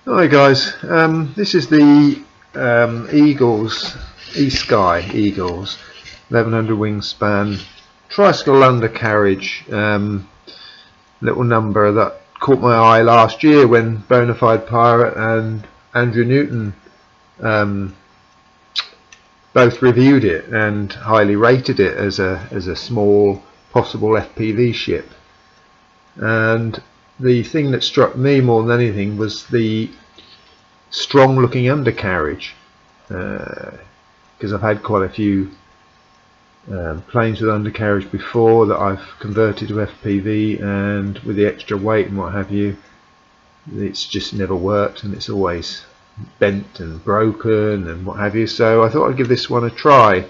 Hi guys, this is the Eagles, Esky Eagles 1100 wingspan tricycle undercarriage, little number that caught my eye last year when Bonafide Pirate and Andrew Newton both reviewed it and highly rated it as a small possible FPV ship. And the thing that struck me more than anything was the strong looking undercarriage, because I've had quite a few planes with undercarriage before that I've converted to FPV, and with the extra weight and what have you, it's just never worked and it's always bent and broken and what have you. So I thought I'd give this one a try,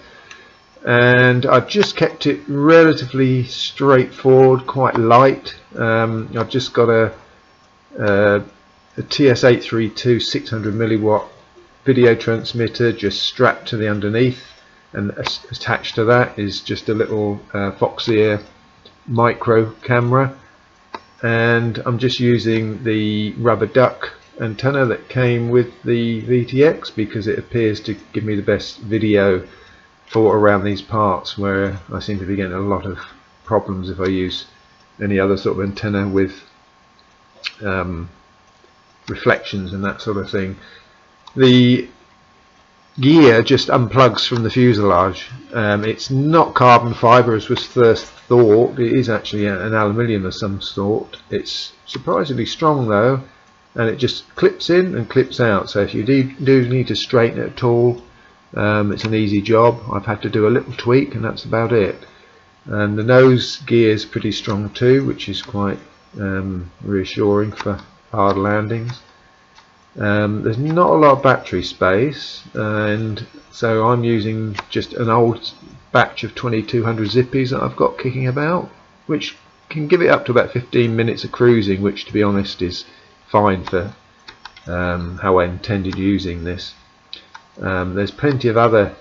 and I've just kept it relatively straightforward, quite light. I've just got a TS832 600 milliwatt video transmitter just strapped to the underneath, and attached to that is just a little Foxeer micro camera, and I'm just using the rubber duck antenna that came with the VTX because it appears to give me the best video for around these parts where I seem to be getting a lot of problems if I use any other sort of antenna with reflections and that sort of thing. The gear just unplugs from the fuselage. It's not carbon fibre as was first thought. It is actually an aluminium of some sort. It's surprisingly strong though, and it just clips in and clips out, so if you do need to straighten it at all, it's an easy job. I've had to do a little tweak and that's about it. And the nose gear is pretty strong too, which is quite reassuring for hard landings. There's not a lot of battery space, and so I'm using just an old batch of 2200 zippies that I've got kicking about, which can give it up to about 15 minutes of cruising, which to be honest is fine for how I intended using this. There's plenty of other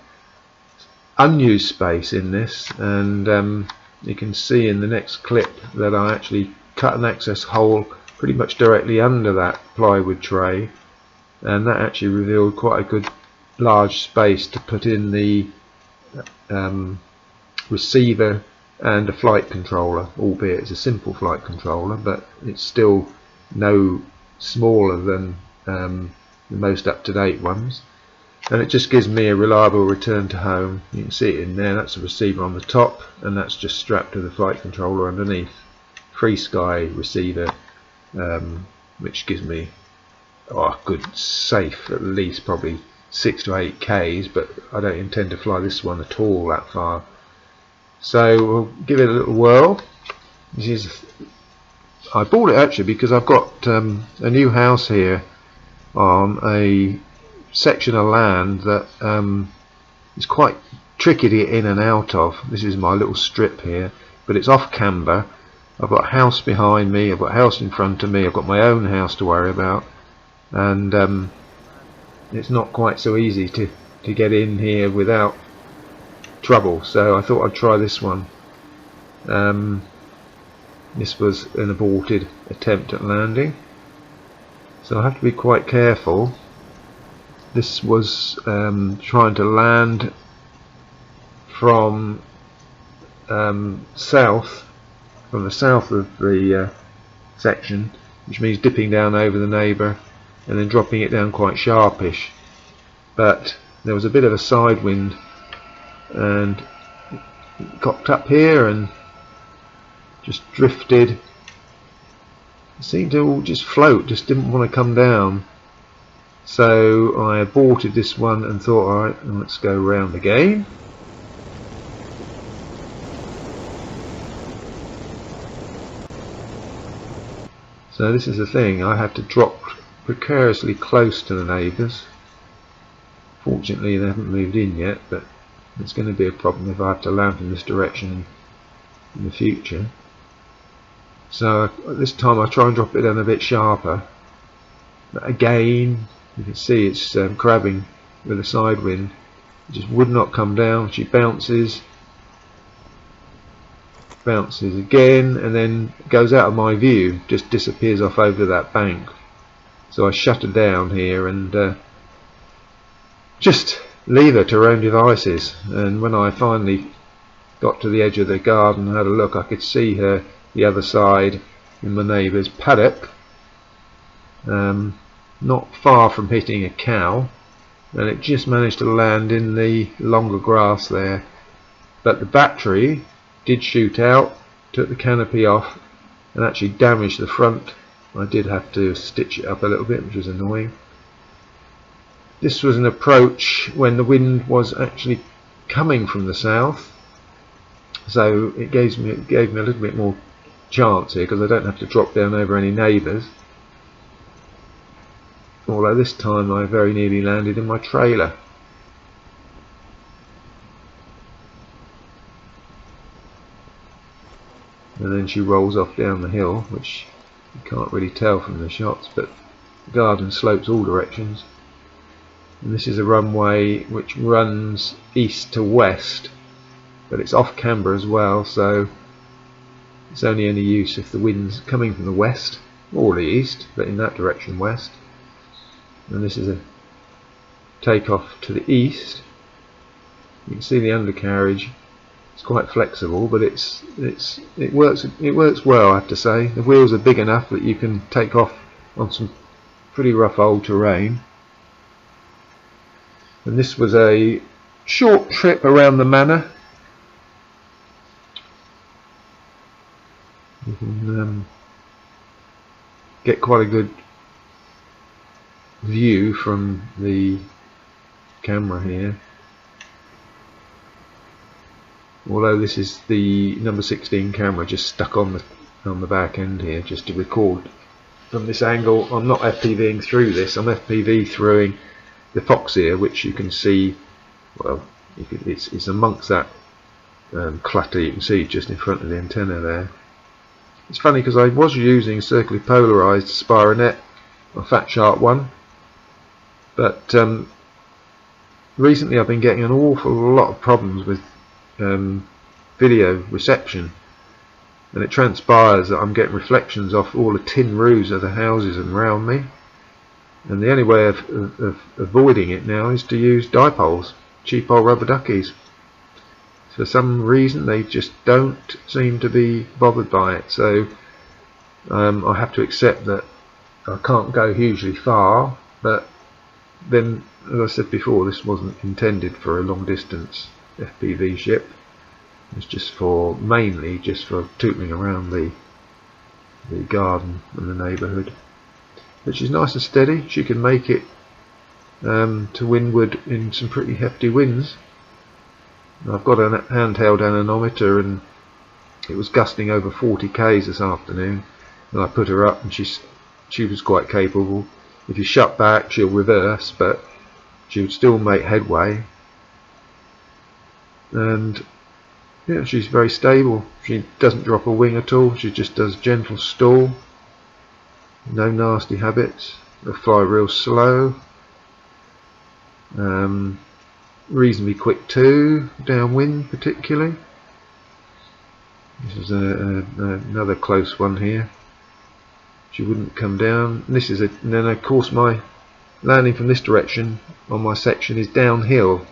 unused space in this, and you can see in the next clip that I actually cut an access hole pretty much directly under that plywood tray, and that actually revealed quite a good large space to put in the receiver and a flight controller, albeit it's a simple flight controller, but it's still no smaller than the most up-to-date ones, and it just gives me a reliable return to home. You can see it in there, that's a receiver on the top, and that's just strapped to the flight controller underneath. FreeSky receiver, which gives me a good safe at least probably 6 to 8 Ks, but I don't intend to fly this one at all that far, so we'll give it a little whirl. I bought it actually because I've got a new house here on a section of land that is quite tricky to get in and out of. This is my little strip here, but it's off camber. I've got a house behind me, I've got a house in front of me, I've got my own house to worry about, and it's not quite so easy to get in here without trouble, so I thought I'd try this one. This was an aborted attempt at landing, so I have to be quite careful. This was trying to land from the south of the section, which means dipping down over the neighbour and then dropping it down quite sharpish, but there was a bit of a side wind and it cocked up here and just drifted. It seemed to all just float, just didn't want to come down, so I aborted this one and thought, alright, let's go round again. So this is the thing, I had to drop precariously close to the neighbours. Fortunately they haven't moved in yet, but it's going to be a problem if I have to land in this direction in the future. So this time I try and drop it down a bit sharper, but again you can see it's crabbing with a side wind. It just would not come down. She bounces again, and then goes out of my view, just disappears off over that bank. So I shut her down here and just leave her to her own devices. And when I finally got to the edge of the garden and had a look, I could see her the other side in my neighbour's paddock, not far from hitting a cow, and it just managed to land in the longer grass there. But the battery did shoot out, took the canopy off, and actually damaged the front. I did have to stitch it up a little bit, which was annoying. This was an approach when the wind was actually coming from the south, so it gave me a little bit more chance here, because I don't have to drop down over any neighbours. Although this time I very nearly landed in my trailer. And then she rolls off down the hill, which you can't really tell from the shots, but the garden slopes all directions. And this is a runway which runs east to west, but it's off camber as well, so it's only any use if the wind's coming from the west or the east, but in that direction west. And this is a takeoff to the east. You can see the undercarriage. It's quite flexible, but it works well, I have to say. The wheels are big enough that you can take off on some pretty rough old terrain. And this was a short trip around the manor. You can get quite a good view from the camera here. Although this is the number 16 camera just stuck on the back end here, just to record from this angle. I'm not FPVing through this. I'm FPV through the fox ear, which you can see. Well, it's amongst that clutter you can see just in front of the antenna there. It's funny because I was using circularly polarized Spironet, a Fat Shark one, but recently I've been getting an awful lot of problems with video reception, and it transpires that I'm getting reflections off all the tin roofs of the houses around me, and the only way of avoiding it now is to use dipoles, cheap old rubber duckies. For some reason they just don't seem to be bothered by it, so I have to accept that I can't go hugely far. But then, as I said before, this wasn't intended for a long distance FPV ship. It's just mainly just for tootling around the garden and the neighbourhood. But she's nice and steady. She can make it to windward in some pretty hefty winds. I've got a handheld anemometer, and it was gusting over 40 k's this afternoon, and I put her up, and she was quite capable. If you shut back, she'll reverse, but she would still make headway. And yeah, she's very stable. She doesn't drop a wing at all. She just does gentle stall. No nasty habits. They'll fly real slow. Reasonably quick too, downwind particularly. This is another close one here. She wouldn't come down. This is and then of course my landing from this direction on my section is downhill,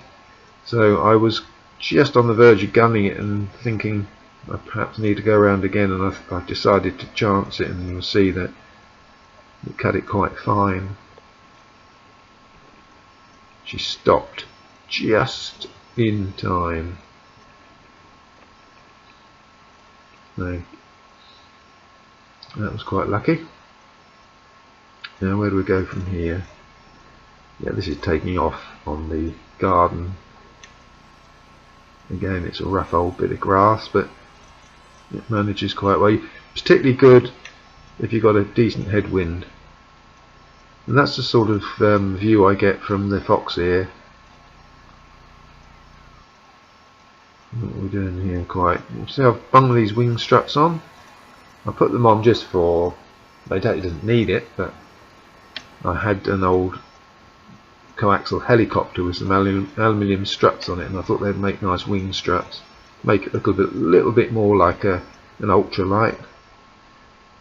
so I was just on the verge of gunning it and thinking I perhaps need to go around again, and I decided to chance it, and you'll see that it cut it quite fine. She stopped just in time. So that was quite lucky. Now where do we go from here? Yeah, this is taking off on the garden. Again, it's a rough old bit of grass, but it manages quite well. Particularly good if you've got a decent headwind. And that's the sort of view I get from the fox ear. What are we doing here? See, I've bung these wing struts on. I put them on just for, it doesn't need it, but I had an old coaxial helicopter with some aluminium struts on it, and I thought they'd make nice wing struts, make it look a little bit more like an ultralight.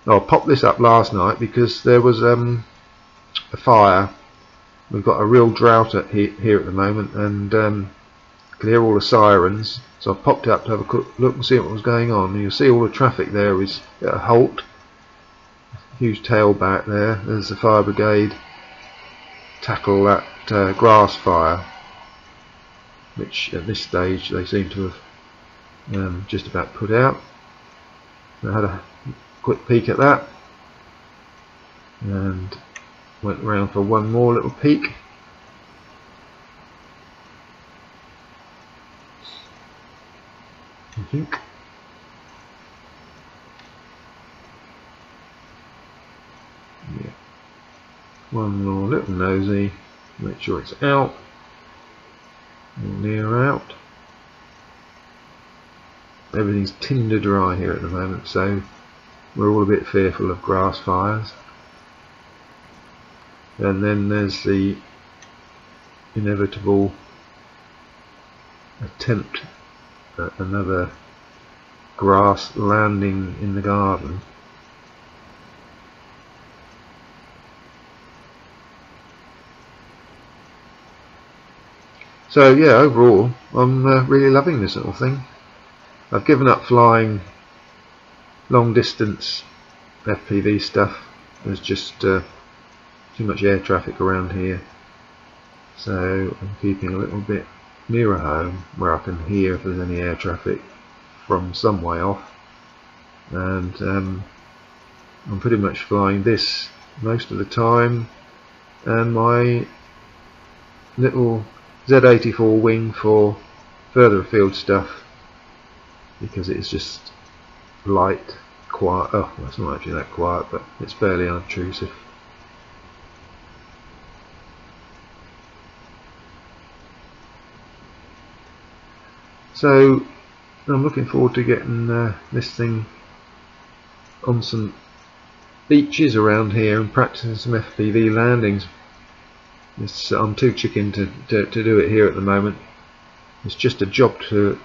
I popped this up last night because there was a fire. We've got a real drought here at the moment, and can hear all the sirens, so I popped up to have a quick look and see what was going on. And you'll see all the traffic there is at a halt. Huge tailback there. There's the fire brigade tackle that grass fire, which at this stage they seem to have just about put out. I had a quick peek at that and went around for one more little peek. I think. Yeah. One more little nosy, make sure it's out, or near out. Everything's tinder dry here at the moment, so we're all a bit fearful of grass fires. And then there's the inevitable attempt at another grass landing in the garden. So yeah, overall I'm really loving this little thing. I've given up flying long distance FPV stuff. There's just too much air traffic around here, so I'm keeping a little bit nearer home where I can hear if there's any air traffic from some way off, and I'm pretty much flying this most of the time, and my little Z84 wing for further afield stuff, because it's just light, quiet. Oh, well, it's not actually that quiet, but it's fairly unobtrusive. So I'm looking forward to getting this thing on some beaches around here and practicing some FPV landings. I'm too chicken to do it here at the moment. It's just a job to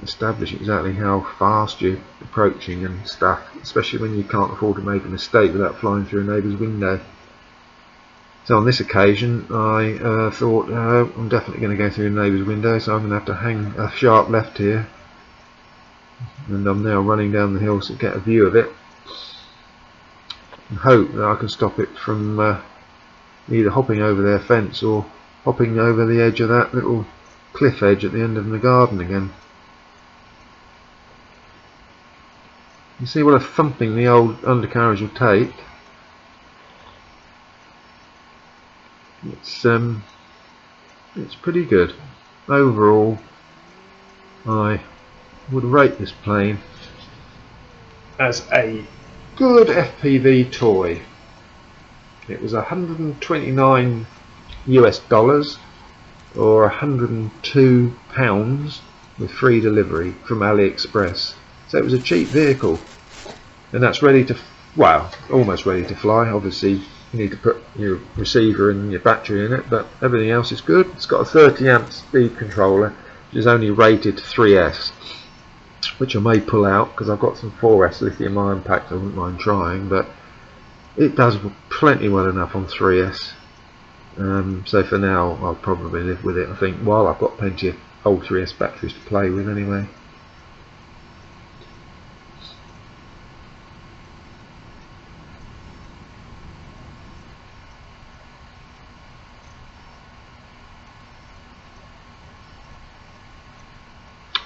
establish exactly how fast you're approaching and stuff, especially when you can't afford to make a mistake without flying through a neighbour's window. So on this occasion I thought I'm definitely going to go through a neighbour's window, so I'm going to have to hang a sharp left here, and I'm now running down the hill to get a view of it and hope that I can stop it from either hopping over their fence or hopping over the edge of that little cliff edge at the end of the garden again. You see what a thumping the old undercarriage will take. It's pretty good. Overall, I would rate this plane as a good FPV toy. It was $129 US or £102 with free delivery from AliExpress. So it was a cheap vehicle, and that's ready to, well, almost ready to fly. Obviously you need to put your receiver and your battery in it, but everything else is good. It's got a 30 amp speed controller, which is only rated 3S, which I may pull out because I've got some 4S lithium ion packs I wouldn't mind trying, but it does plenty well enough on 3S. So for now I'll probably live with it, I think, while I've got plenty of old 3S batteries to play with anyway.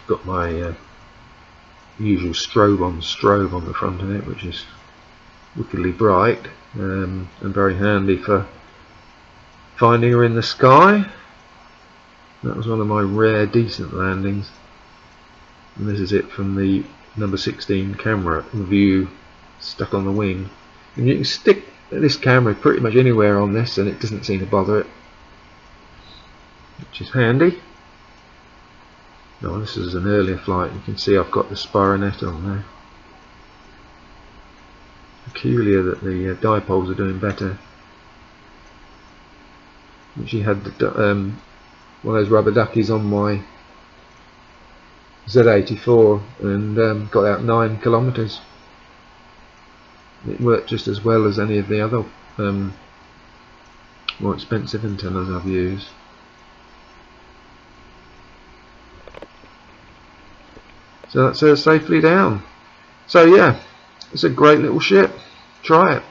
Got my usual strobe on the front of it, which is wickedly bright and very handy for finding her in the sky. That was one of my rare decent landings, and this is it from the number 16 camera view stuck on the wing. And you can stick this camera pretty much anywhere on this and it doesn't seem to bother it, which is handy. Now this is an earlier flight. You can see I've got the spironet on there. Peculiar that the dipoles are doing better. Actually had the, one of those rubber duckies on my Z84 and got out 9 kilometres. It worked just as well as any of the other more expensive antennas I've used. So that's her safely down. So yeah, it's a great little ship. Try it.